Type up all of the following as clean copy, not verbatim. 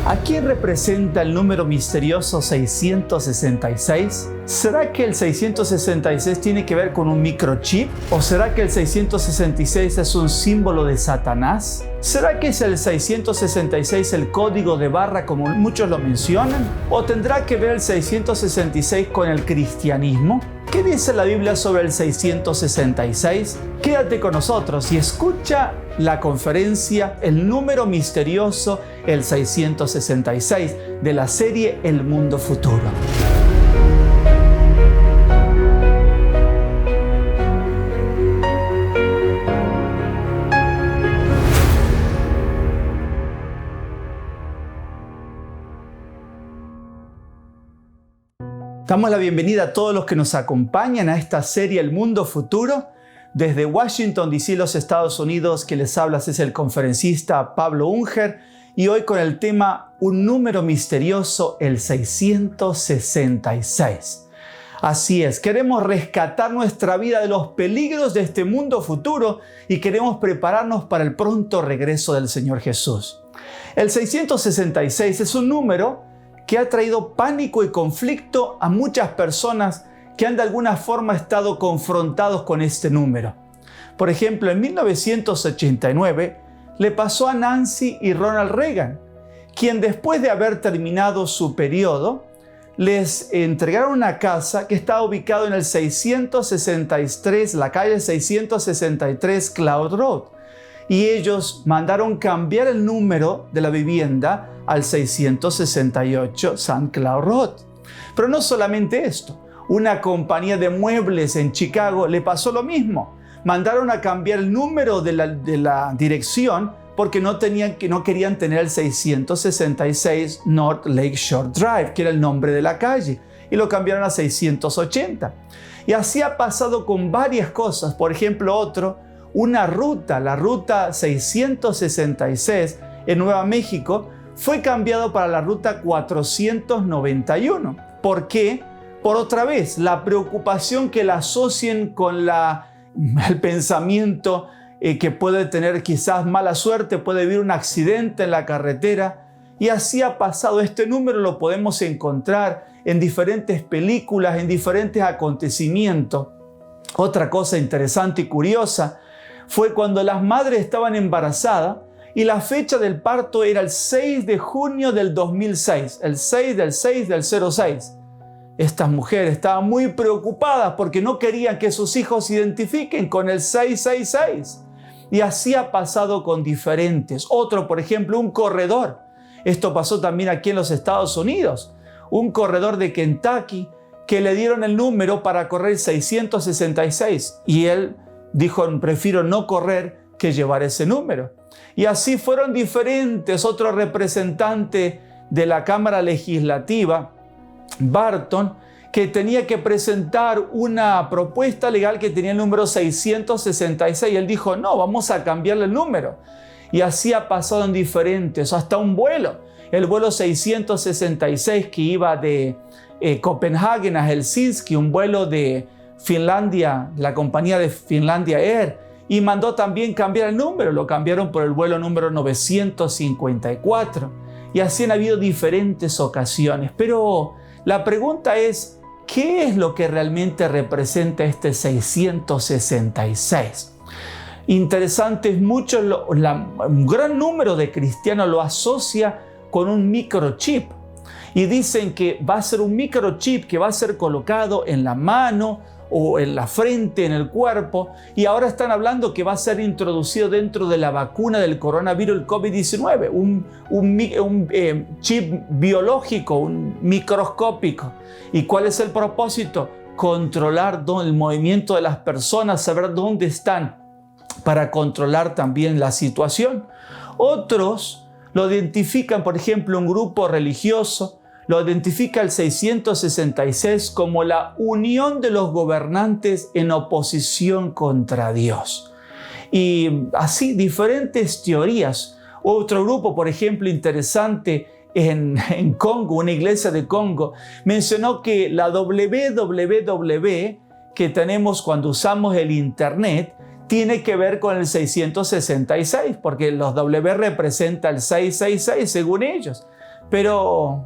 ¿A quién representa el número misterioso 666? ¿Será que el 666 tiene que ver con un microchip? ¿O será que el 666 es un símbolo de Satanás? ¿Será que es el 666 el código de barra como muchos lo mencionan? ¿O tendrá que ver el 666 con el cristianismo? ¿Qué dice la Biblia sobre el 666? Quédate con nosotros y escucha la conferencia El número misterioso, el 666, de la serie El Mundo Futuro. Damos la bienvenida a todos los que nos acompañan a esta serie El Mundo Futuro. Desde Washington, D.C., los Estados Unidos, que les habla es el conferencista Pablo Unger, y hoy con el tema Un número misterioso, el 666. Así es, queremos rescatar nuestra vida de los peligros de este mundo futuro y queremos prepararnos para el pronto regreso del Señor Jesús. El 666 es un número que ha traído pánico y conflicto a muchas personas que han de alguna forma estado confrontados con este número. Por ejemplo, en 1989 le pasó a Nancy y Ronald Reagan, quien después de haber terminado su periodo, les entregaron una casa que estaba ubicada en el 663, la calle 663 Cloud Road. Y ellos mandaron cambiar el número de la vivienda al 668 St. Cloud Road. Pero no solamente esto. Una compañía de muebles en Chicago le pasó lo mismo. Mandaron a cambiar el número de la dirección porque no querían tener el 666 North Lake Shore Drive, que era el nombre de la calle, y lo cambiaron a 680. Y así ha pasado con varias cosas. Por ejemplo, la ruta 666 en Nueva México fue cambiado para la ruta 491. ¿Por qué? Por otra vez, la preocupación que la asocien con el pensamiento que puede tener quizás mala suerte, puede vivir un accidente en la carretera. Y así ha pasado. Este número lo podemos encontrar en diferentes películas, en diferentes acontecimientos. Otra cosa interesante y curiosa fue cuando las madres estaban embarazadas y la fecha del parto era el 6 de junio del 2006, el 6 del 06. Estas mujeres estaban muy preocupadas porque no querían que sus hijos se identifiquen con el 666. Y así ha pasado con diferentes. Otro, por ejemplo, un corredor. Esto pasó también aquí en los Estados Unidos. Un corredor de Kentucky que le dieron el número para correr 666. Y él dijo, prefiero no correr que llevar ese número. Y así fueron diferentes. Otro representante de la Cámara Legislativa, Barton, que tenía que presentar una propuesta legal que tenía el número 666. Él dijo, no, vamos a cambiarle el número. Y así ha pasado en diferentes, hasta un vuelo. El vuelo 666 que iba de Copenhague a Helsinki, un vuelo de Finlandia, la compañía de Finlandia Air, y mandó también cambiar el número. Lo cambiaron por el vuelo número 954. Y así han habido diferentes ocasiones. Pero la pregunta es, ¿qué es lo que realmente representa este 666? Interesante, un gran número de cristianos lo asocia con un microchip. Y dicen que va a ser un microchip que va a ser colocado en la mano o en la frente, en el cuerpo. Y ahora están hablando que va a ser introducido dentro de la vacuna del coronavirus, el COVID-19. Un chip biológico, un microscópico. ¿Y cuál es el propósito? Controlar el movimiento de las personas, saber dónde están, para controlar también la situación. Otros lo identifican, por ejemplo, un grupo religioso, lo identifica el 666 como la unión de los gobernantes en oposición contra Dios. Y así diferentes teorías. Otro grupo, por ejemplo, interesante en Congo, una iglesia de Congo, mencionó que la www que tenemos cuando usamos el Internet tiene que ver con el 666, porque los W representa el 666 según ellos. pero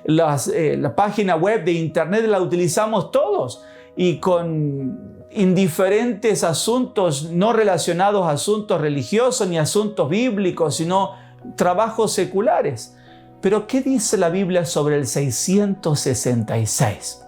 la página web de internet la utilizamos todos y con indiferentes asuntos no relacionados a asuntos religiosos ni asuntos bíblicos, sino trabajos seculares. Pero ¿qué dice la Biblia sobre el 666?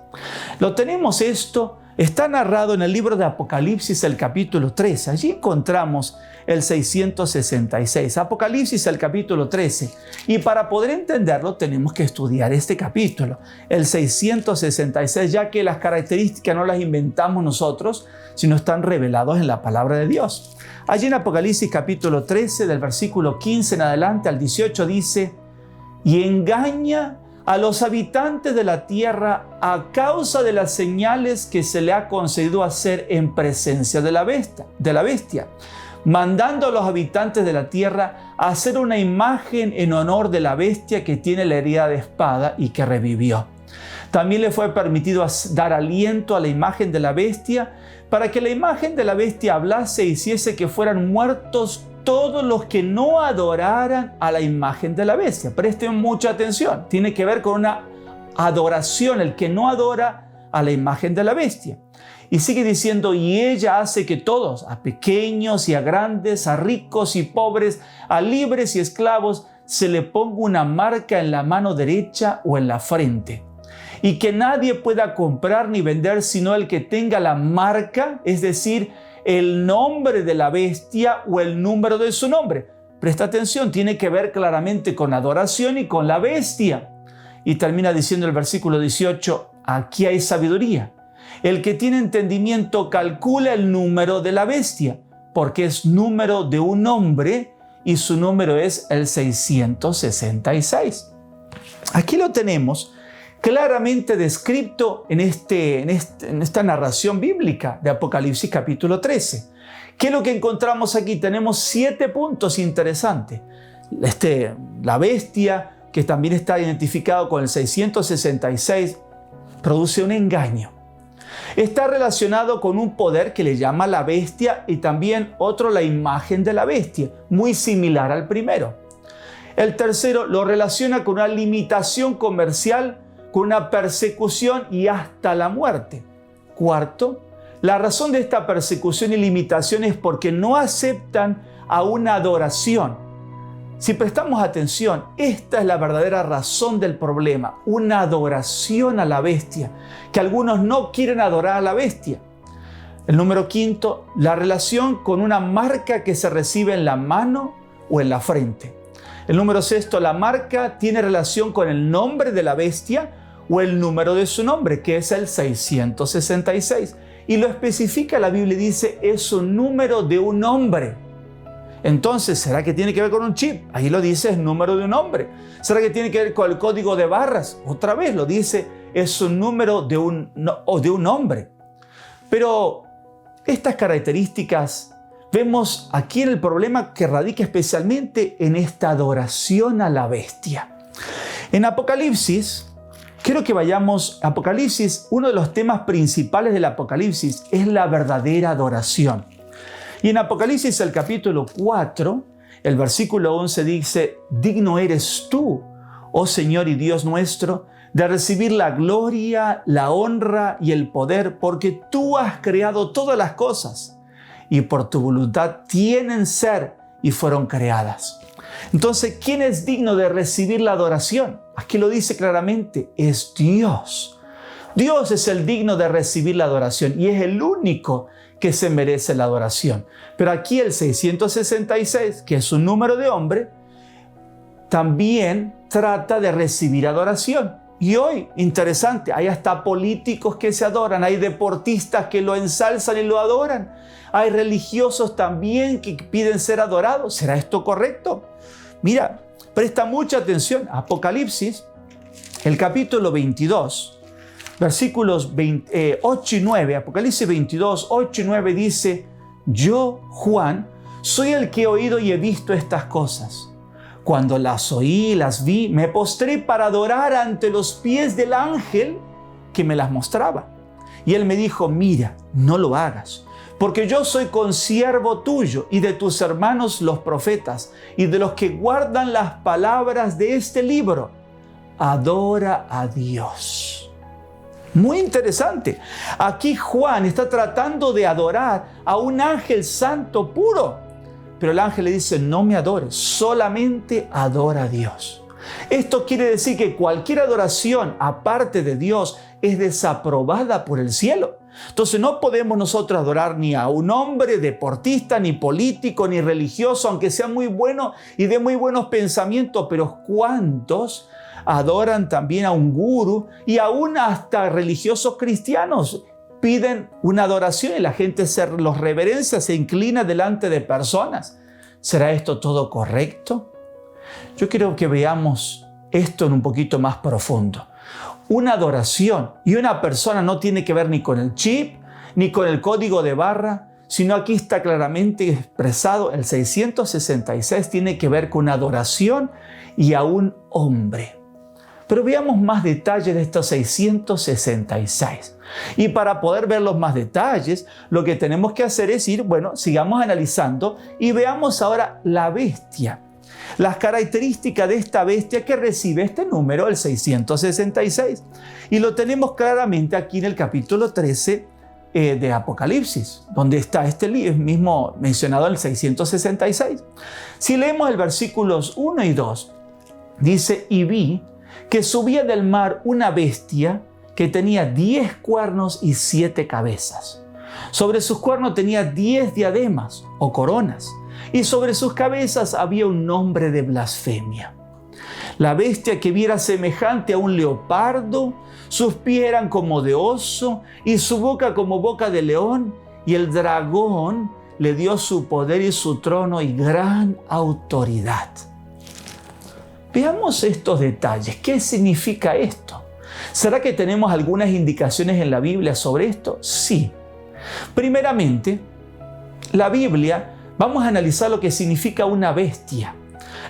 Lo tenemos esto, está narrado en el libro de Apocalipsis, el capítulo 13. Allí encontramos el 666. Apocalipsis, el capítulo 13. Y para poder entenderlo tenemos que estudiar este capítulo, el 666, ya que las características no las inventamos nosotros, sino están revelados en la palabra de Dios. Allí en Apocalipsis capítulo 13, del versículo 15 en adelante al 18 dice: y engaña a los habitantes de la tierra a causa de las señales que se le ha concedido hacer en presencia de la bestia, mandando a los habitantes de la tierra a hacer una imagen en honor de la bestia que tiene la herida de espada y que revivió. También le fue permitido dar aliento a la imagen de la bestia, para que la imagen de la bestia hablase e hiciese que fueran muertos todos los que no adoraran a la imagen de la bestia. Presten mucha atención, tiene que ver con una adoración, el que no adora a la imagen de la bestia. Y sigue diciendo: y ella hace que todos, a pequeños y a grandes, a ricos y pobres, a libres y esclavos, se le ponga una marca en la mano derecha o en la frente. Y que nadie pueda comprar ni vender sino el que tenga la marca, es decir, el nombre de la bestia o el número de su nombre. Presta atención, tiene que ver claramente con adoración y con la bestia. Y termina diciendo el versículo 18: aquí hay sabiduría. El que tiene entendimiento calcula el número de la bestia, porque es número de un hombre y su número es el 666. Aquí lo tenemos claramente descrito en esta narración bíblica de Apocalipsis capítulo 13. ¿Qué es lo que encontramos aquí? Tenemos 7 puntos interesantes. La bestia, que también está identificado con el 666, produce un engaño. Está relacionado con un poder que le llama la bestia y también otro, la imagen de la bestia, muy similar al primero. El tercero lo relaciona con una limitación comercial, con una persecución y hasta la muerte. Cuarto, la razón de esta persecución y limitación es porque no aceptan a una adoración. Si prestamos atención, esta es la verdadera razón del problema, una adoración a la bestia, que algunos no quieren adorar a la bestia. El número 5, la relación con una marca que se recibe en la mano o en la frente. El número 6, la marca tiene relación con el nombre de la bestia o el número de su nombre, que es el 666. Y lo especifica la Biblia y dice: es un número de un hombre. Entonces, ¿será que tiene que ver con un chip? Ahí lo dice, es número de un hombre. ¿Será que tiene que ver con el código de barras? Otra vez lo dice, es un número de un hombre. Pero estas características vemos aquí en el problema que radica especialmente en esta adoración a la bestia. En Apocalipsis, quiero que vayamos a Apocalipsis. Uno de los temas principales del Apocalipsis es la verdadera adoración. Y en Apocalipsis, el capítulo 4, el versículo 11 dice: digno eres tú, oh Señor y Dios nuestro, de recibir la gloria, la honra y el poder, porque tú has creado todas las cosas y por tu voluntad tienen ser y fueron creadas. Entonces, ¿quién es digno de recibir la adoración? Aquí lo dice claramente, es Dios. Dios es el digno de recibir la adoración y es el único que se merece la adoración. Pero aquí el 666, que es un número de hombre, también trata de recibir adoración. Y hoy, interesante, hay hasta políticos que se adoran, hay deportistas que lo ensalzan y lo adoran, hay religiosos también que piden ser adorados. ¿Será esto correcto? Mira, presta mucha atención. Apocalipsis, el capítulo 22, versículos 8 y 9, Apocalipsis 22, 8 y 9 dice: yo, Juan, soy el que he oído y he visto estas cosas. Cuando las oí y las vi, me postré para adorar ante los pies del ángel que me las mostraba. Y él me dijo: mira, no lo hagas, porque yo soy consiervo tuyo y de tus hermanos los profetas y de los que guardan las palabras de este libro. Adora a Dios. Muy interesante. Aquí Juan está tratando de adorar a un ángel santo puro, pero el ángel le dice: no me adores, solamente adora a Dios. Esto quiere decir que cualquier adoración aparte de Dios es desaprobada por el cielo. Entonces no podemos nosotros adorar ni a un hombre deportista, ni político, ni religioso, aunque sea muy bueno y de muy buenos pensamientos, pero ¿cuántos adoran también a un gurú y aún hasta religiosos cristianos? Piden una adoración y la gente los reverencia, se inclina delante de personas. ¿Será esto todo correcto? Yo quiero que veamos esto en un poquito más profundo. Una adoración y una persona no tiene que ver ni con el chip, ni con el código de barra, sino aquí está claramente expresado, el 666 tiene que ver con adoración y a un hombre. Pero veamos más detalles de estos 666. Y para poder ver los más detalles, lo que tenemos que hacer es sigamos analizando y veamos ahora la bestia. Las características de esta bestia que recibe este número, el 666. Y lo tenemos claramente aquí en el capítulo 13 de Apocalipsis, donde está este mismo mencionado, el 666. Si leemos el versículos 1 y 2, dice: y vi que subía del mar una bestia que tenía 10 cuernos y 7 cabezas. Sobre sus cuernos tenía 10 diademas o coronas, y sobre sus cabezas había un nombre de blasfemia. La bestia que viera semejante a un leopardo, sus pies eran como de oso y su boca como boca de león, y el dragón le dio su poder y su trono y gran autoridad. Veamos estos detalles. ¿Qué significa esto? ¿Será que tenemos algunas indicaciones en la Biblia sobre esto? Sí. Primeramente, la Biblia, vamos a analizar lo que significa una bestia.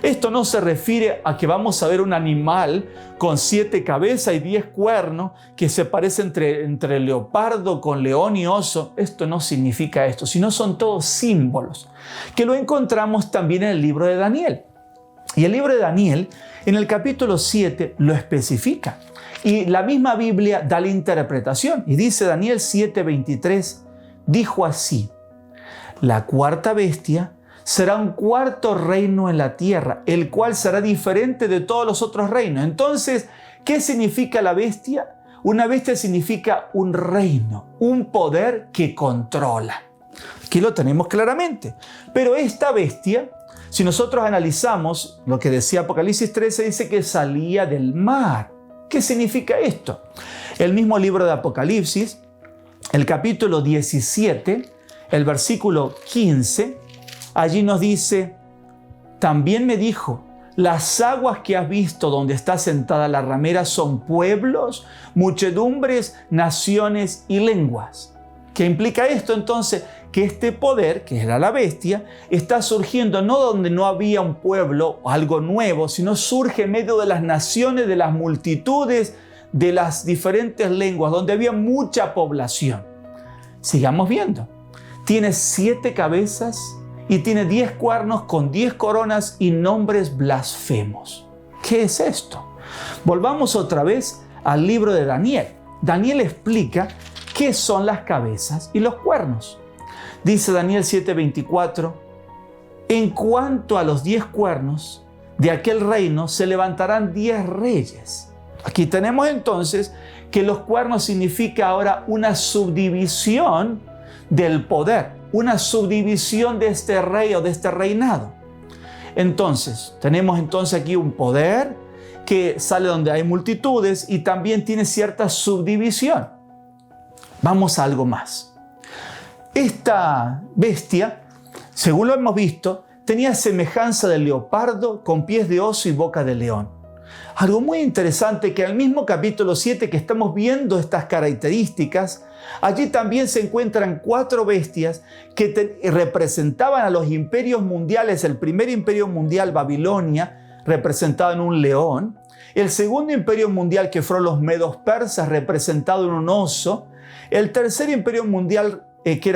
Esto no se refiere a que vamos a ver un animal con 7 cabezas y 10 cuernos que se parece entre leopardo con león y oso. Esto no significa esto, sino son todos símbolos que lo encontramos también en el libro de Daniel. Y el libro de Daniel, en el capítulo 7, lo especifica. Y la misma Biblia da la interpretación. Y dice Daniel 7:23, dijo así: la cuarta bestia será un cuarto reino en la tierra, el cual será diferente de todos los otros reinos. Entonces, ¿qué significa la bestia? Una bestia significa un reino, un poder que controla. Aquí lo tenemos claramente. Pero esta bestia, si nosotros analizamos lo que decía Apocalipsis 13, dice que salía del mar. ¿Qué significa esto? El mismo libro de Apocalipsis, el capítulo 17, el versículo 15, allí nos dice: también me dijo, las aguas que has visto donde está sentada la ramera son pueblos, muchedumbres, naciones y lenguas. ¿Qué implica esto entonces? Que este poder, que era la bestia, está surgiendo no donde no había un pueblo o algo nuevo, sino surge en medio de las naciones, de las multitudes, de las diferentes lenguas, donde había mucha población. Sigamos viendo. Tiene 7 cabezas y tiene 10 cuernos con 10 coronas y nombres blasfemos. ¿Qué es esto? Volvamos otra vez al libro de Daniel. Daniel explica qué son las cabezas y los cuernos. Dice Daniel 7:24, en cuanto a los 10 cuernos de aquel reino se levantarán 10 reyes. Aquí tenemos entonces que los cuernos significa ahora una subdivisión del poder, una subdivisión de este rey o de este reinado. Entonces, tenemos entonces aquí un poder que sale donde hay multitudes y también tiene cierta subdivisión. Vamos a algo más. Esta bestia, según lo hemos visto, tenía semejanza del leopardo con pies de oso y boca de león. Algo muy interesante que en el mismo capítulo 7 que estamos viendo estas características, allí también se encuentran 4 bestias que representaban a los imperios mundiales. El primer imperio mundial, Babilonia, representado en un león. El segundo imperio mundial, que fueron los medos persas, representado en un oso. El tercer imperio mundial,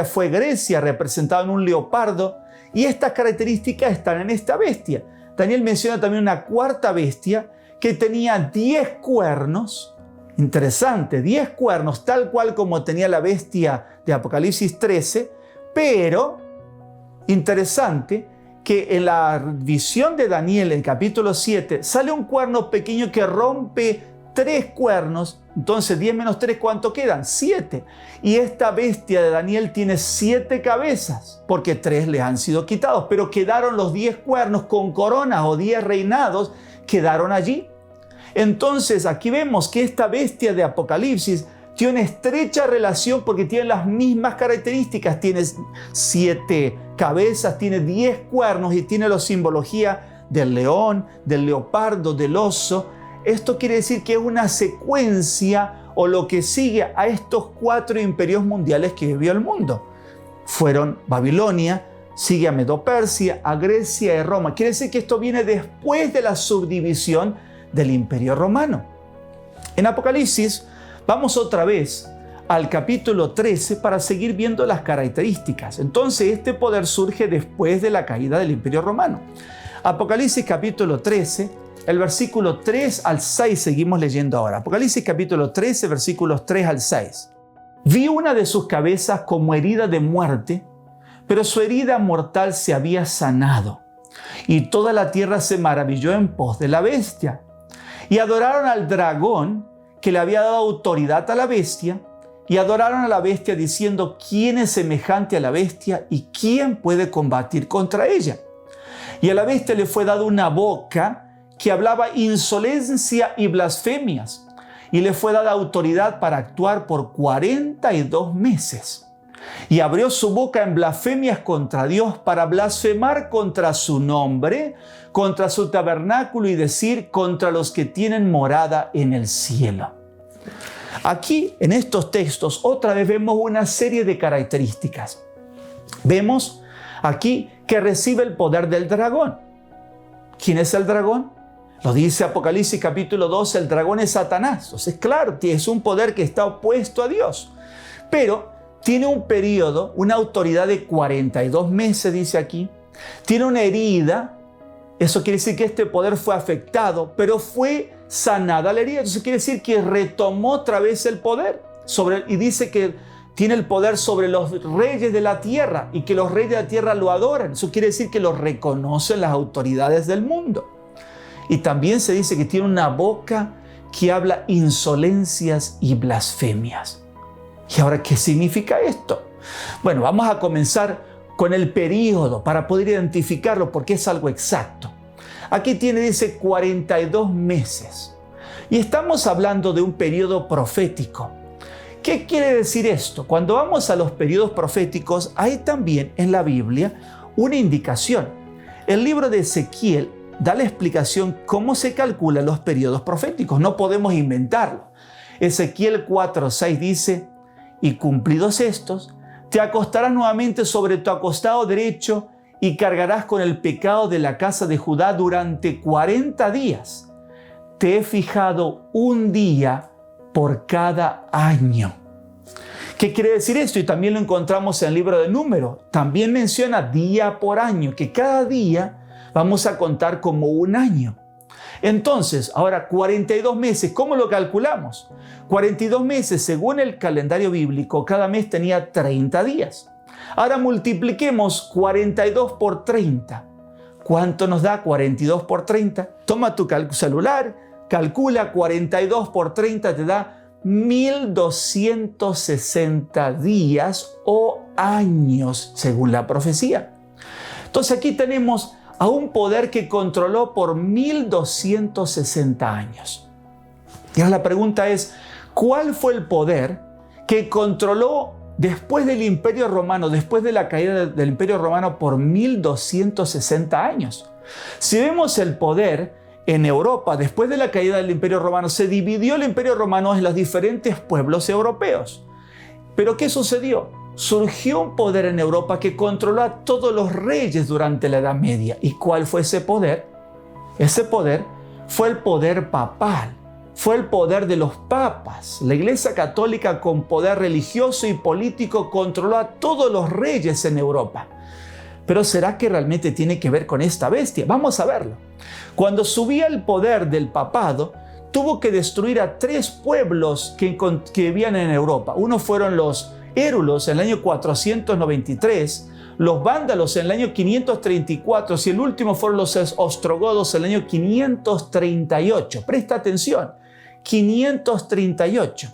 fue Grecia, representado en un leopardo, y estas características están en esta bestia. Daniel menciona también una cuarta bestia que tenía 10 cuernos. Interesante, 10 cuernos, tal cual como tenía la bestia de Apocalipsis 13, pero interesante que en la visión de Daniel, en capítulo 7, sale un cuerno pequeño que rompe 3 cuernos. Entonces 10 menos 3, ¿cuánto quedan? 7. Y esta bestia de Daniel tiene 7 cabezas, porque 3 le han sido quitados, pero quedaron los 10 cuernos con coronas o 10 reinados, quedaron allí. Entonces aquí vemos que esta bestia de Apocalipsis tiene una estrecha relación porque tiene las mismas características. Tiene 7 cabezas, tiene 10 cuernos y tiene la simbología del león, del leopardo, del oso. Esto quiere decir que es una secuencia o lo que sigue a estos 4 imperios mundiales que vivió el mundo. Fueron Babilonia, sigue a Medo-Persia, a Grecia y Roma. Quiere decir que esto viene después de la subdivisión del Imperio Romano. En Apocalipsis vamos otra vez al capítulo 13 para seguir viendo las características. Entonces este poder surge después de la caída del Imperio Romano. Apocalipsis capítulo 13, el versículo 3 al 6 seguimos leyendo ahora. Apocalipsis capítulo 13, versículos 3 al 6. Vi una de sus cabezas como herida de muerte, pero su herida mortal se había sanado. Y toda la tierra se maravilló en pos de la bestia. Y adoraron al dragón que le había dado autoridad a la bestia, y adoraron a la bestia diciendo: ¿quién es semejante a la bestia y quién puede combatir contra ella? Y a la bestia le fue dada una boca que hablaba insolencia y blasfemias, y le fue dada autoridad para actuar por 42 meses. Y abrió su boca en blasfemias contra Dios para blasfemar contra su nombre, contra su tabernáculo y decir: contra los que tienen morada en el cielo. Aquí, en estos textos, otra vez vemos una serie de características. Vemos aquí que recibe el poder del dragón. ¿Quién es el dragón? Lo dice Apocalipsis capítulo 12, el dragón es Satanás. Entonces, claro, es un poder que está opuesto a Dios. Pero tiene un periodo, una autoridad de 42 meses, dice aquí. Tiene una herida. Eso quiere decir que este poder fue afectado, pero fue sanada la herida. Entonces quiere decir que retomó otra vez el poder. Y dice que tiene el poder sobre los reyes de la tierra y que los reyes de la tierra lo adoran. Eso quiere decir que lo reconocen las autoridades del mundo. Y también se dice que tiene una boca que habla insolencias y blasfemias. ¿Y ahora qué significa esto? Bueno, vamos a comenzar con el periodo para poder identificarlo porque es algo exacto. Aquí dice 42 meses. Y estamos hablando de un periodo profético. ¿Qué quiere decir esto? Cuando vamos a los periodos proféticos, hay también en la Biblia una indicación. El libro de Ezequiel da la explicación cómo se calculan los periodos proféticos. No podemos inventarlo. Ezequiel 4:6 dice: y cumplidos estos, te acostarás nuevamente sobre tu acostado derecho y cargarás con el pecado de la casa de Judá durante 40 días. Te he fijado un día por cada año. ¿Qué quiere decir esto? Y también lo encontramos en el libro de Números. También menciona día por año, que cada día vamos a contar como un año. Entonces, ahora 42 meses, ¿cómo lo calculamos? 42 meses, según el calendario bíblico, cada mes tenía 30 días. Ahora multipliquemos 42 por 30. ¿Cuánto nos da 42 por 30? Toma tu celular, calcula 42 por 30, te da 1260 días o años, según la profecía. Entonces aquí tenemos a un poder que controló por 1260 años. Y ahora la pregunta es, ¿cuál fue el poder que controló después del Imperio Romano, después de la caída del Imperio Romano por 1260 años? Si vemos el poder en Europa, después de la caída del Imperio Romano, se dividió el Imperio Romano en los diferentes pueblos europeos. ¿Pero qué sucedió? Surgió un poder en Europa que controló a todos los reyes durante la Edad Media. ¿Y cuál fue ese poder? Ese poder fue el poder papal. fue el poder de los papas. La Iglesia Católica, con poder religioso y político, controló a todos los reyes en Europa. Pero ¿será que realmente tiene que ver con esta bestia? Vamos a verlo. Cuando subía el poder del papado, tuvo que destruir a 3 pueblos que vivían en Europa. Uno fueron los érulos en el año 493, los vándalos en el año 534 y el último fueron los ostrogodos en el año 538. Presta atención, 538.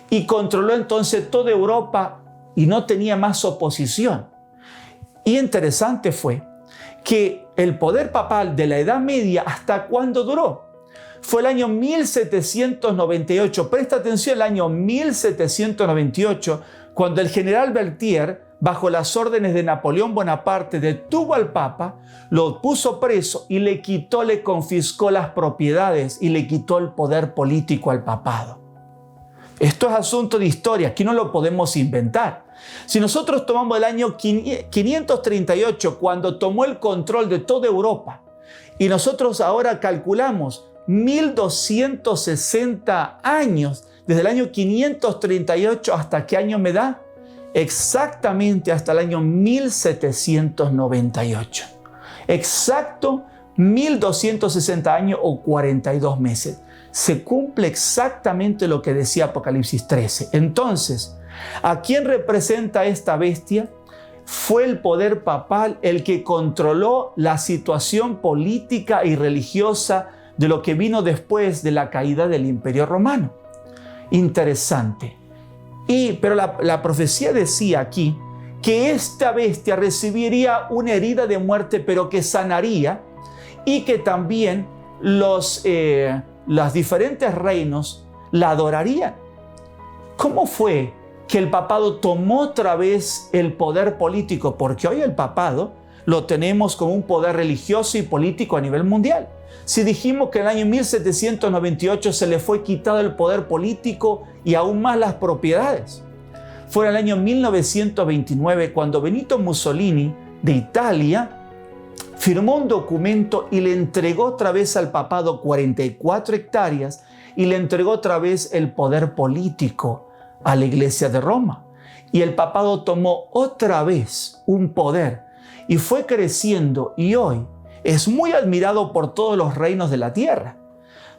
Y controló entonces toda Europa y no tenía más oposición. Y interesante fue que el poder papal de la Edad Media, ¿hasta cuándo duró? Fue el año 1798. Presta atención, el año 1798, cuando el general Berthier, bajo las órdenes de Napoleón Bonaparte, detuvo al Papa, lo puso preso y le confiscó las propiedades y le quitó el poder político al papado. Esto es asunto de historia, aquí no lo podemos inventar. Si nosotros tomamos el año 538, cuando tomó el control de toda Europa, y nosotros ahora calculamos 1260 años, desde el año 538 hasta qué año me da? Exactamente hasta el año 1798. Exacto 1260 años o 42 meses. Se cumple exactamente lo que decía Apocalipsis 13. Entonces, ¿a quién representa esta bestia? Fue el poder papal el que controló la situación política y religiosa de lo que vino después de la caída del Imperio Romano. Interesante. Pero la profecía decía aquí que esta bestia recibiría una herida de muerte, pero que sanaría, y que también los diferentes reinos la adorarían. ¿Cómo fue que el papado tomó otra vez el poder político? Porque hoy el papado lo tenemos como un poder religioso y político a nivel mundial. Si dijimos que en el año 1798 se le fue quitado el poder político y aún más las propiedades. Fue en el año 1929 cuando Benito Mussolini de Italia firmó un documento y le entregó otra vez al papado 44 hectáreas y le entregó otra vez el poder político a la Iglesia de Roma. Y el papado tomó otra vez un poder y fue creciendo, y hoy es muy admirado por todos los reinos de la tierra.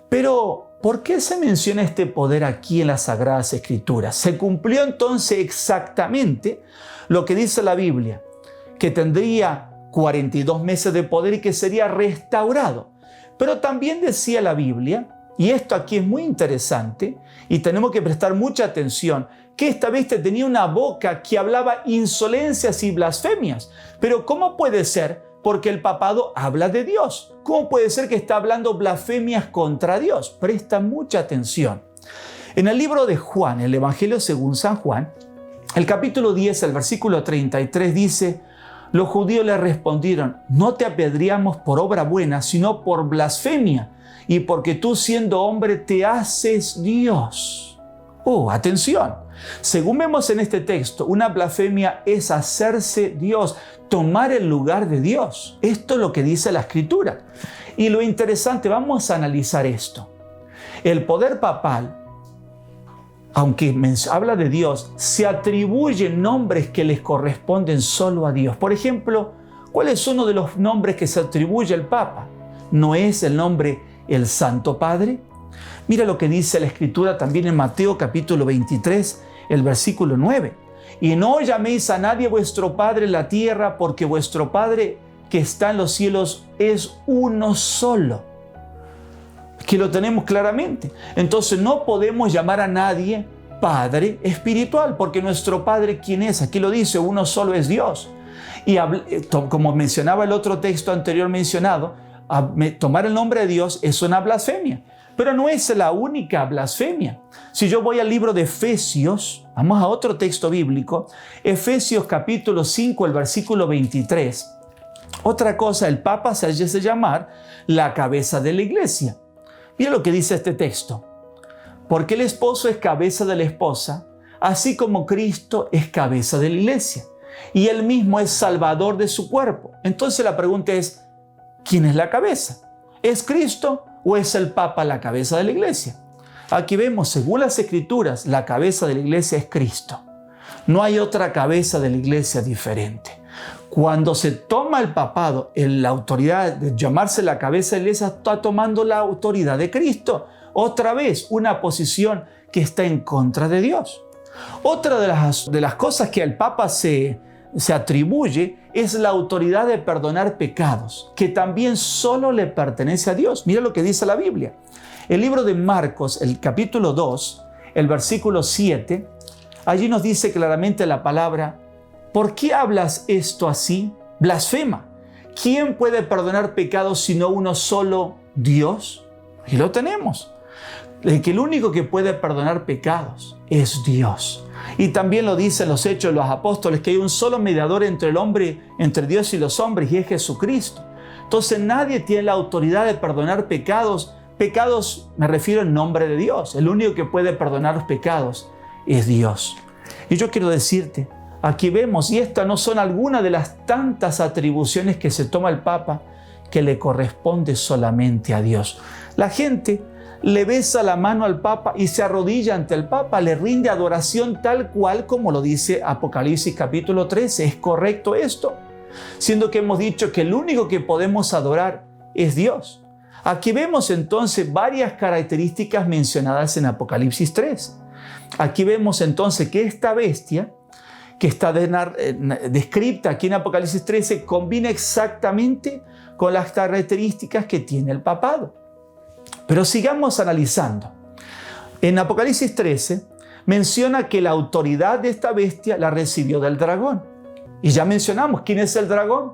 Pero, ¿por qué se menciona este poder aquí en las Sagradas Escrituras? Se cumplió entonces exactamente lo que dice la Biblia, que tendría 42 meses de poder y que sería restaurado. Pero también decía la Biblia, y esto aquí es muy interesante, y tenemos que prestar mucha atención, que esta bestia tenía una boca que hablaba insolencias y blasfemias. Pero ¿cómo puede ser? Porque el papado habla de Dios. ¿Cómo puede ser que está hablando blasfemias contra Dios? Presta mucha atención. En el libro de Juan, el Evangelio según San Juan, el capítulo 10, el versículo 33 dice: los judíos le respondieron: no te apedreamos por obra buena, sino por blasfemia, y porque tú, siendo hombre, te haces Dios. Atención. Según vemos en este texto, una blasfemia es hacerse Dios, tomar el lugar de Dios. Esto es lo que dice la Escritura. Y lo interesante, vamos a analizar esto. El poder papal, aunque habla de Dios, se atribuyen nombres que les corresponden solo a Dios. Por ejemplo, ¿cuál es uno de los nombres que se atribuye al Papa? ¿No es el nombre el Santo Padre? Mira lo que dice la Escritura también en Mateo capítulo 23, el versículo 9. Y no llaméis a nadie vuestro Padre en la tierra, porque vuestro Padre que está en los cielos es uno solo. Aquí lo tenemos claramente. Entonces no podemos llamar a nadie Padre espiritual, porque nuestro Padre, ¿quién es? Aquí lo dice, uno solo es Dios. Y como mencionaba el otro texto anterior mencionado, tomar el nombre de Dios es una blasfemia. Pero no es la única blasfemia. Si yo voy al libro de Efesios, vamos a otro texto bíblico, Efesios capítulo 5, el versículo 23. Otra cosa, el Papa se hace llamar la cabeza de la iglesia. Mira lo que dice este texto. Porque el esposo es cabeza de la esposa, así como Cristo es cabeza de la iglesia. Y él mismo es salvador de su cuerpo. Entonces la pregunta es, ¿quién es la cabeza? ¿Es Cristo ¿O es el Papa la cabeza de la iglesia? Aquí vemos, según las Escrituras, la cabeza de la iglesia es Cristo. No hay otra cabeza de la iglesia diferente. Cuando se toma el papado, la autoridad de llamarse la cabeza de la iglesia está tomando la autoridad de Cristo. Otra vez, una posición que está en contra de Dios. Otra de las cosas que al Papa se atribuye es la autoridad de perdonar pecados, que también solo le pertenece a Dios. Mira lo que dice la Biblia. El libro de Marcos, el capítulo 2, el versículo 7, allí nos dice claramente la palabra: ¿por qué hablas esto así? Blasfema. ¿Quién puede perdonar pecados sino uno solo, Dios? Y lo tenemos. Que el único que puede perdonar pecados es Dios. Y también lo dicen los Hechos de los Apóstoles, que hay un solo mediador entre el hombre, entre Dios y los hombres, y es Jesucristo. Entonces nadie tiene la autoridad de perdonar pecados. Pecados me refiero en nombre de Dios. El único que puede perdonar los pecados es Dios. Y yo quiero decirte, aquí vemos, y estas no son algunas de las tantas atribuciones que se toma el Papa, que le corresponde solamente a Dios. La gente le besa la mano al Papa y se arrodilla ante el Papa, le rinde adoración tal cual como lo dice Apocalipsis capítulo 13. ¿Es correcto esto? Siendo que hemos dicho que el único que podemos adorar es Dios. Aquí vemos entonces varias características mencionadas en Apocalipsis 3. Aquí vemos entonces que esta bestia que está descrita aquí en Apocalipsis 13 combina exactamente con las características que tiene el papado. Pero sigamos analizando. En Apocalipsis 13 menciona que la autoridad de esta bestia la recibió del dragón. Y ya mencionamos, ¿quién es el dragón?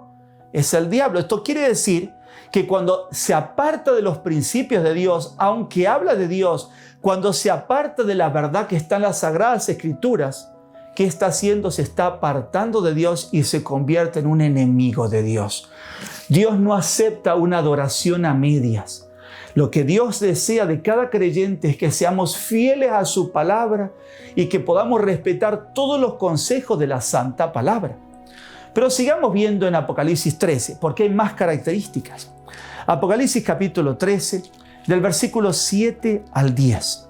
Es el diablo. Esto quiere decir que cuando se aparta de los principios de Dios, aunque habla de Dios, cuando se aparta de la verdad que está en las Sagradas Escrituras, ¿qué está haciendo? Se está apartando de Dios y se convierte en un enemigo de Dios. Dios no acepta una adoración a medias. Lo que Dios desea de cada creyente es que seamos fieles a su palabra y que podamos respetar todos los consejos de la santa palabra. Pero sigamos viendo en Apocalipsis 13, porque hay más características. Apocalipsis capítulo 13, del versículo 7 al 10.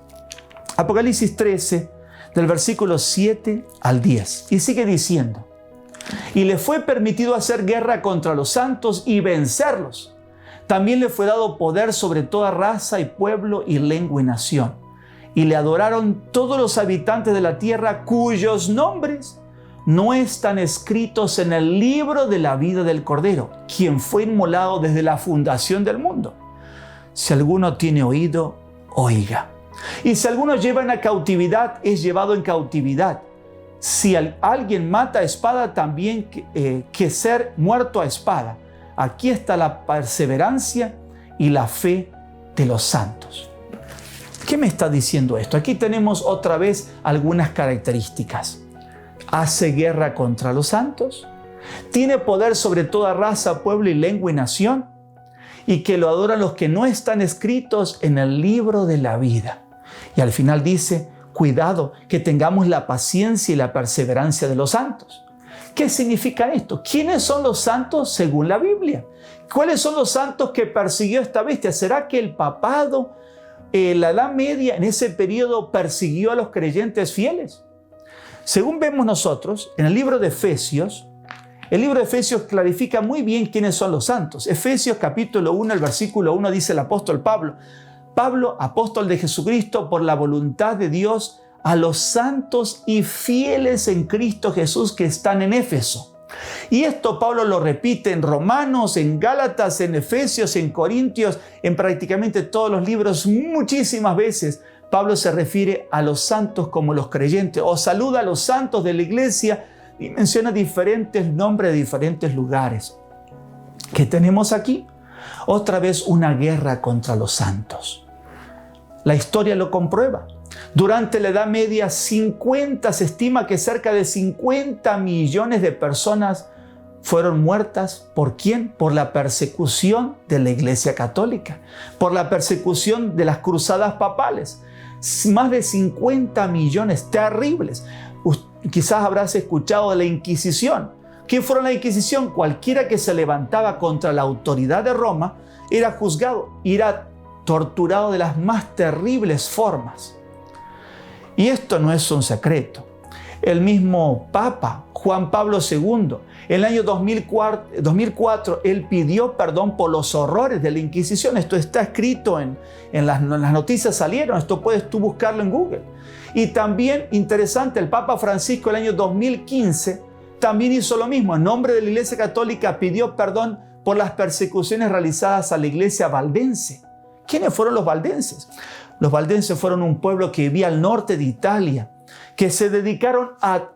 Apocalipsis 13, del versículo 7 al 10. Y sigue diciendo: y le fue permitido hacer guerra contra los santos y vencerlos. También le fue dado poder sobre toda raza y pueblo y lengua y nación. Y le adoraron todos los habitantes de la tierra cuyos nombres no están escritos en el libro de la vida del Cordero, quien fue inmolado desde la fundación del mundo. Si alguno tiene oído, oiga. Y si alguno lleva en cautividad, es llevado en cautividad. Si alguien mata a espada, también que ser muerto a espada. Aquí está la perseverancia y la fe de los santos. ¿Qué me está diciendo esto? Aquí tenemos otra vez algunas características. Hace guerra contra los santos. Tiene poder sobre toda raza, pueblo y lengua y nación. Y que lo adoran los que no están escritos en el libro de la vida. Y al final dice: cuidado, que tengamos la paciencia y la perseverancia de los santos. ¿Qué significa esto? ¿Quiénes son los santos según la Biblia? ¿Cuáles son los santos que persiguió esta bestia? ¿Será que el papado, la Edad Media, en ese periodo persiguió a los creyentes fieles? Según vemos nosotros, en el libro de Efesios clarifica muy bien quiénes son los santos. Efesios capítulo 1, el versículo 1 dice el apóstol Pablo: Pablo, apóstol de Jesucristo, por la voluntad de Dios, a los santos y fieles en Cristo Jesús que están en Éfeso. Y esto Pablo lo repite en Romanos, en Gálatas, en Efesios, en Corintios, en prácticamente todos los libros. Muchísimas veces Pablo se refiere a los santos como los creyentes, o saluda a los santos de la iglesia y menciona diferentes nombres de diferentes lugares. ¿Qué tenemos aquí? Otra vez una guerra contra los santos. La historia lo comprueba. Durante la Edad Media, se estima que cerca de 50 millones de personas fueron muertas. ¿Por quién? Por la persecución de la Iglesia Católica, por la persecución de las cruzadas papales. Más de 50 millones, terribles. Quizás habrás escuchado de la Inquisición. ¿Qué fue la Inquisición? Cualquiera que se levantaba contra la autoridad de Roma era juzgado, era torturado de las más terribles formas. Y esto no es un secreto. El mismo Papa Juan Pablo II, en el año 2004, él pidió perdón por los horrores de la Inquisición. Esto está escrito en las noticias, salieron. Esto puedes tú buscarlo en Google. Y también, interesante, el Papa Francisco, en el año 2015, también hizo lo mismo. En nombre de la Iglesia Católica pidió perdón por las persecuciones realizadas a la iglesia valdense. ¿Quiénes fueron los valdenses? Los valdenses fueron un pueblo que vivía al norte de Italia, que se dedicaron a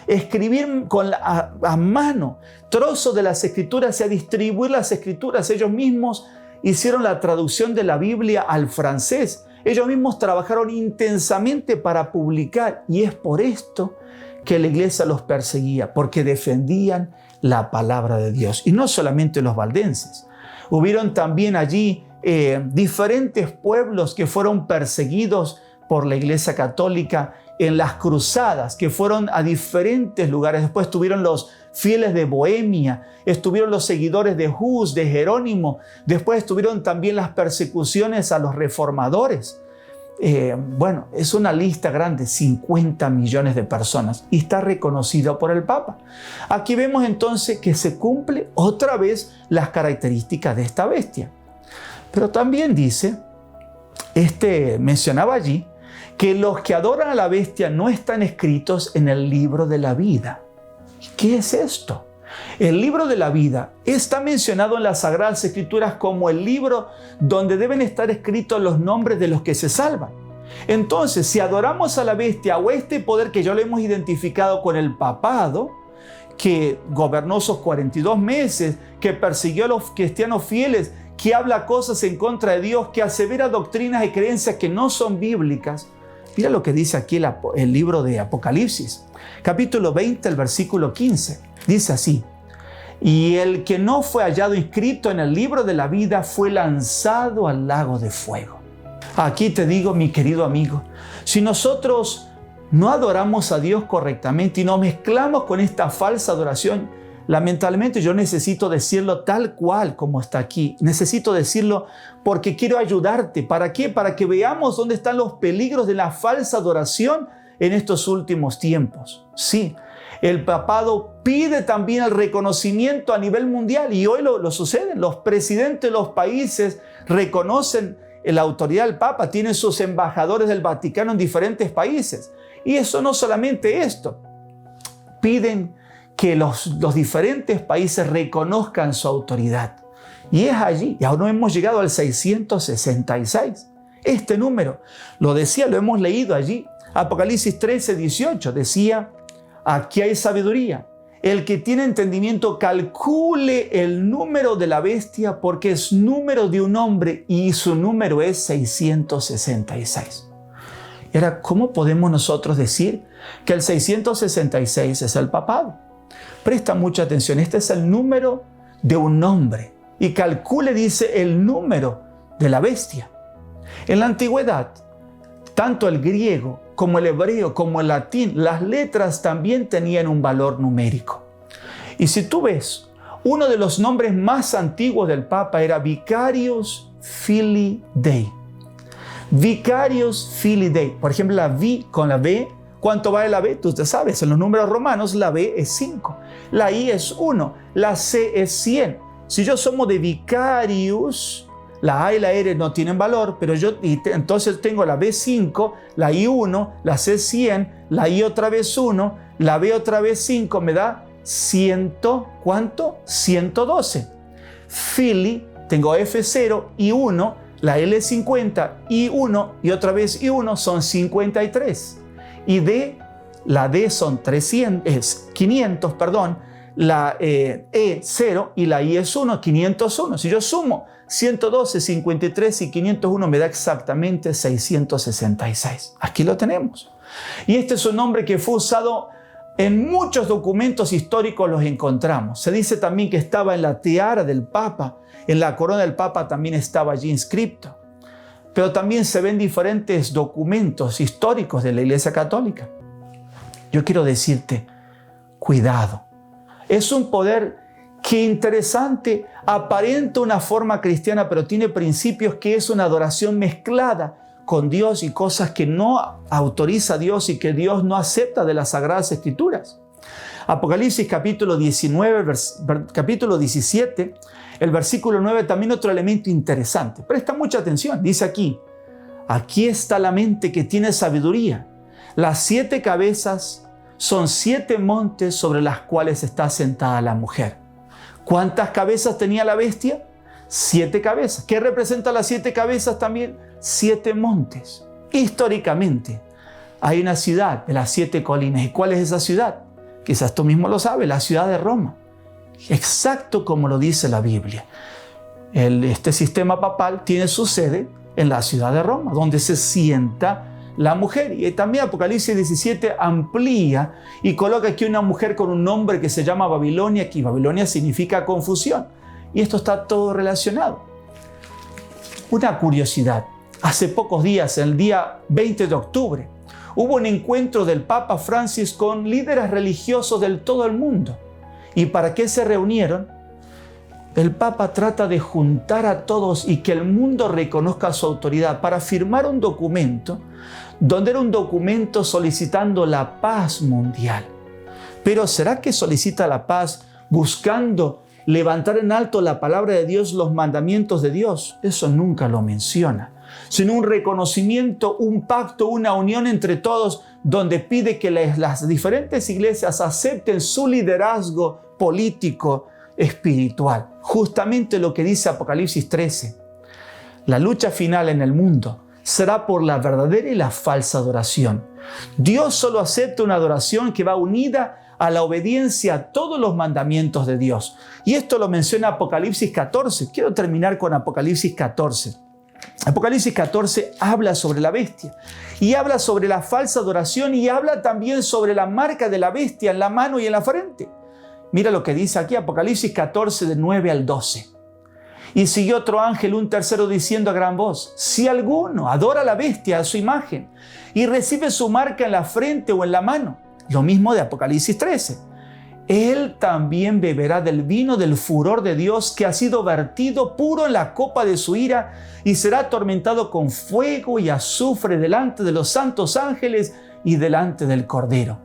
escribir a mano trozos de las Escrituras y a distribuir las Escrituras. Ellos mismos hicieron la traducción de la Biblia al francés. Ellos mismos trabajaron intensamente para publicar, y es por esto que la iglesia los perseguía, porque defendían la palabra de Dios. Y no solamente los valdenses. Hubieron también allí diferentes pueblos que fueron perseguidos por la Iglesia Católica en las cruzadas, que fueron a diferentes lugares. Después estuvieron los fieles de Bohemia, estuvieron los seguidores de Hus, de Jerónimo. Después estuvieron también las persecuciones a los reformadores. Bueno, es una lista grande, 50 millones de personas, y está reconocido por el Papa. Aquí vemos entonces que se cumple otra vez las características de esta bestia. Pero también dice, mencionaba allí, que los que adoran a la bestia no están escritos en el libro de la vida. ¿Qué es esto? El libro de la vida está mencionado en las Sagradas Escrituras como el libro donde deben estar escritos los nombres de los que se salvan. Entonces, si adoramos a la bestia o este poder que ya lo hemos identificado con el papado, que gobernó esos 42 meses, que persiguió a los cristianos fieles, que habla cosas en contra de Dios, que asevera doctrinas y creencias que no son bíblicas. Mira lo que dice aquí el libro de Apocalipsis, capítulo 20, el versículo 15. Dice así: y el que no fue hallado inscrito en el libro de la vida fue lanzado al lago de fuego. Aquí te digo, mi querido amigo, si nosotros no adoramos a Dios correctamente y nos mezclamos con esta falsa adoración, lamentablemente yo necesito decirlo tal cual como está aquí. Necesito decirlo porque quiero ayudarte. ¿Para qué? Para que veamos dónde están los peligros de la falsa adoración en estos últimos tiempos. Sí, el papado pide también el reconocimiento a nivel mundial, y hoy lo sucede. Los presidentes de los países reconocen la autoridad del Papa, tienen sus embajadores del Vaticano en diferentes países. Y eso no solamente esto, piden que los diferentes países reconozcan su autoridad. Y es allí, y aún no hemos llegado al 666. Este número, lo decía, lo hemos leído allí. Apocalipsis 13, 18 decía: aquí hay sabiduría. El que tiene entendimiento calcule el número de la bestia, porque es número de un hombre y su número es 666. Y ahora, ¿cómo podemos nosotros decir que el 666 es el papado? Presta mucha atención, este es el número de un hombre. Y calcule, dice, el número de la bestia. En la antigüedad, tanto el griego como el hebreo como el latín, las letras también tenían un valor numérico. Y si tú ves, uno de los nombres más antiguos del Papa era Vicarius Filii Dei. Vicarius Filii Dei. Por ejemplo, la V con la B. ¿Cuánto vale la B? Tú te sabes, en los números romanos la B es 5, la I es 1, la C es 100. Si yo somos de Vicarius, la A y la R no tienen valor, pero entonces tengo la B5, la I1, la C100, la I otra vez 1, la B otra vez 5, me da 100, ¿cuánto? 112. Fili, tengo F0, I1, la L50, I1 y otra vez I1 son 53. Y D, la D son 500, perdón, la E0 y la I es 1, 501. Si yo sumo 112, 53 y 501 me da exactamente 666. Aquí lo tenemos. Y este es un nombre que fue usado en muchos documentos históricos, los encontramos. Se dice también que estaba en la tiara del Papa, en la corona del Papa también estaba allí inscrito. Pero también se ven diferentes documentos históricos de la Iglesia Católica. Yo quiero decirte, cuidado. Es un poder Qué interesante, aparenta una forma cristiana, pero tiene principios que es una adoración mezclada con Dios y cosas que no autoriza Dios y que Dios no acepta de las Sagradas Escrituras. Apocalipsis capítulo 19, capítulo 17, el versículo 9, también otro elemento interesante. Presta mucha atención, dice aquí está la mente que tiene sabiduría. Las 7 cabezas son 7 montes sobre las cuales está sentada la mujer. ¿Cuántas cabezas tenía la bestia? 7 cabezas. ¿Qué representa las 7 cabezas también? 7 montes. Históricamente, hay una ciudad de las 7 colinas. ¿Y cuál es esa ciudad? Quizás tú mismo lo sabes, la ciudad de Roma. Exacto como lo dice la Biblia. Este sistema papal tiene su sede en la ciudad de Roma, donde se sienta la mujer. Y también Apocalipsis 17 amplía y coloca aquí una mujer con un nombre que se llama Babilonia, que Babilonia significa confusión. Y esto está todo relacionado. Una curiosidad. Hace pocos días, el día 20 de octubre, hubo un encuentro del Papa Francis con líderes religiosos de todo el mundo. ¿Y para qué se reunieron? El Papa trata de juntar a todos y que el mundo reconozca su autoridad para firmar un documento donde era un documento solicitando la paz mundial. Pero ¿será que solicita la paz buscando levantar en alto la palabra de Dios, los mandamientos de Dios? Eso nunca lo menciona, sino un reconocimiento, un pacto, una unión entre todos, donde pide que las diferentes iglesias acepten su liderazgo político, espiritual. Justamente lo que dice Apocalipsis 13. La lucha final en el mundo será por la verdadera y la falsa adoración. Dios solo acepta una adoración que va unida a la obediencia a todos los mandamientos de Dios. Y esto lo menciona Apocalipsis 14. Quiero terminar con Apocalipsis 14. Apocalipsis 14 habla sobre la bestia y habla sobre la falsa adoración y habla también sobre la marca de la bestia en la mano y en la frente. Mira lo que dice aquí Apocalipsis 14 de 9 al 12. Y siguió otro ángel, un tercero, diciendo a gran voz: si alguno adora a la bestia, a su imagen, y recibe su marca en la frente o en la mano, lo mismo de Apocalipsis 13, él también beberá del vino del furor de Dios, que ha sido vertido puro en la copa de su ira, y será atormentado con fuego y azufre delante de los santos ángeles y delante del Cordero.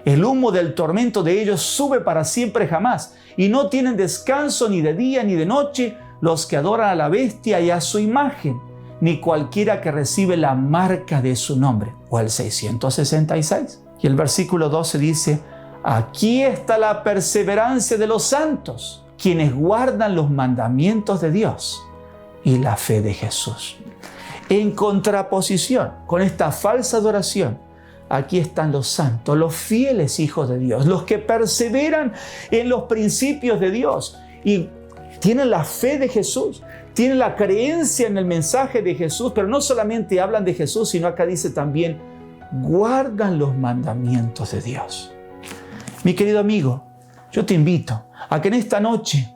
El humo del tormento de ellos sube para siempre jamás, y no tienen descanso ni de día ni de noche los que adoran a la bestia y a su imagen, ni cualquiera que recibe la marca de su nombre, o el 666. Y el versículo 12 dice: aquí está la perseverancia de los santos, quienes guardan los mandamientos de Dios y la fe de Jesús. En contraposición con esta falsa adoración, aquí están los santos, los fieles hijos de Dios, los que perseveran en los principios de Dios y tienen la fe de Jesús, tienen la creencia en el mensaje de Jesús, pero no solamente hablan de Jesús, sino acá dice también, guardan los mandamientos de Dios. Mi querido amigo, yo te invito a que en esta noche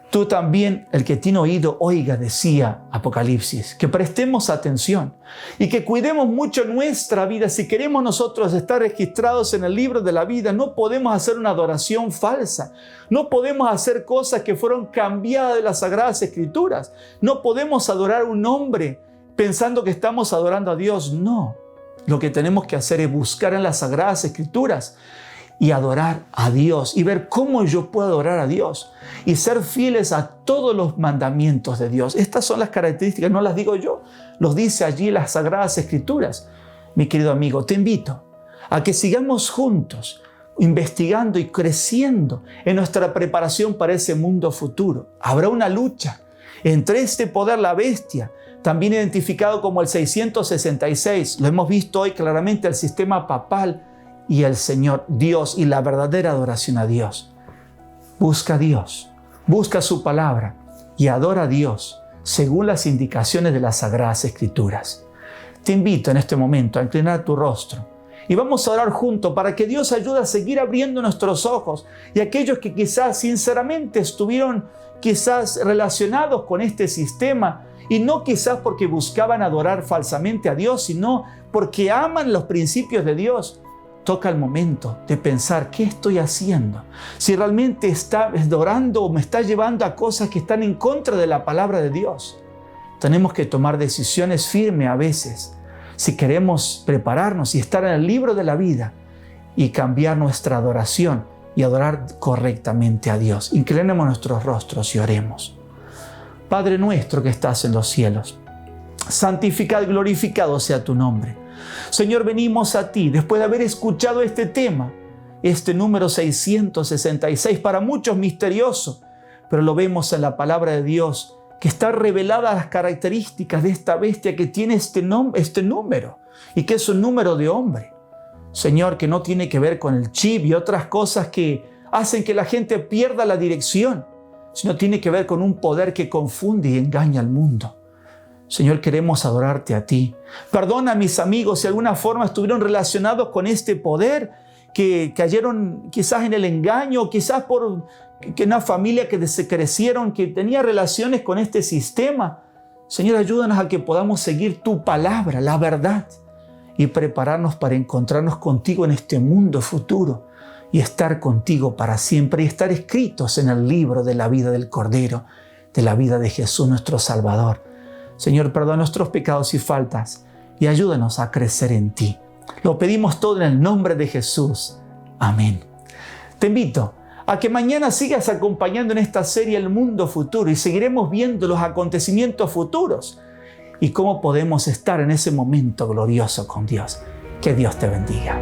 tú también, el que tiene oído, oiga, decía Apocalipsis, que prestemos atención y que cuidemos mucho nuestra vida. Si queremos nosotros estar registrados en el libro de la vida, no podemos hacer una adoración falsa. No podemos hacer cosas que fueron cambiadas de las Sagradas Escrituras. No podemos adorar a un hombre pensando que estamos adorando a Dios. No. Lo que tenemos que hacer es buscar en las Sagradas Escrituras y adorar a Dios y ver cómo yo puedo adorar a Dios y ser fieles a todos los mandamientos de Dios. Estas son las características, no las digo yo, los dice allí las Sagradas Escrituras. Mi querido amigo, te invito a que sigamos juntos investigando y creciendo en nuestra preparación para ese mundo futuro. Habrá una lucha entre este poder, la bestia, también identificado como el 666, lo hemos visto hoy claramente, el sistema papal, y el Señor, Dios, y la verdadera adoración a Dios. Busca a Dios, busca su palabra y adora a Dios según las indicaciones de las Sagradas Escrituras. Te invito en este momento a inclinar tu rostro y vamos a orar juntos para que Dios ayude a seguir abriendo nuestros ojos y aquellos que quizás sinceramente estuvieron relacionados con este sistema y no quizás porque buscaban adorar falsamente a Dios, sino porque aman los principios de Dios. toca el momento de pensar, ¿qué estoy haciendo? Si realmente está adorando o me está llevando a cosas que están en contra de la palabra de Dios. Tenemos que tomar decisiones firmes a veces si queremos prepararnos y estar en el libro de la vida y cambiar nuestra adoración y adorar correctamente a Dios. Inclinemos nuestros rostros y oremos. Padre nuestro que estás en los cielos, santificado y glorificado sea tu nombre. Señor, venimos a ti después de haber escuchado este tema, este número 666, para muchos misterioso, pero lo vemos en la palabra de Dios, que está revelada las características de esta bestia que tiene este número y que es un número de hombre. Señor, que no tiene que ver con el chip y otras cosas que hacen que la gente pierda la dirección, sino tiene que ver con un poder que confunde y engaña al mundo. Señor, queremos adorarte a ti. Perdona a mis amigos si de alguna forma estuvieron relacionados con este poder, que cayeron quizás en el engaño, quizás por que una familia que se crecieron, que tenía relaciones con este sistema. Señor, ayúdanos a que podamos seguir tu palabra, la verdad, y prepararnos para encontrarnos contigo en este mundo futuro y estar contigo para siempre y estar escritos en el libro de la vida del Cordero, de la vida de Jesús nuestro Salvador. Señor, perdona nuestros pecados y faltas y ayúdanos a crecer en ti. Lo pedimos todo en el nombre de Jesús. Amén. Te invito a que mañana sigas acompañando en esta serie El Mundo Futuro y seguiremos viendo los acontecimientos futuros y cómo podemos estar en ese momento glorioso con Dios. Que Dios te bendiga.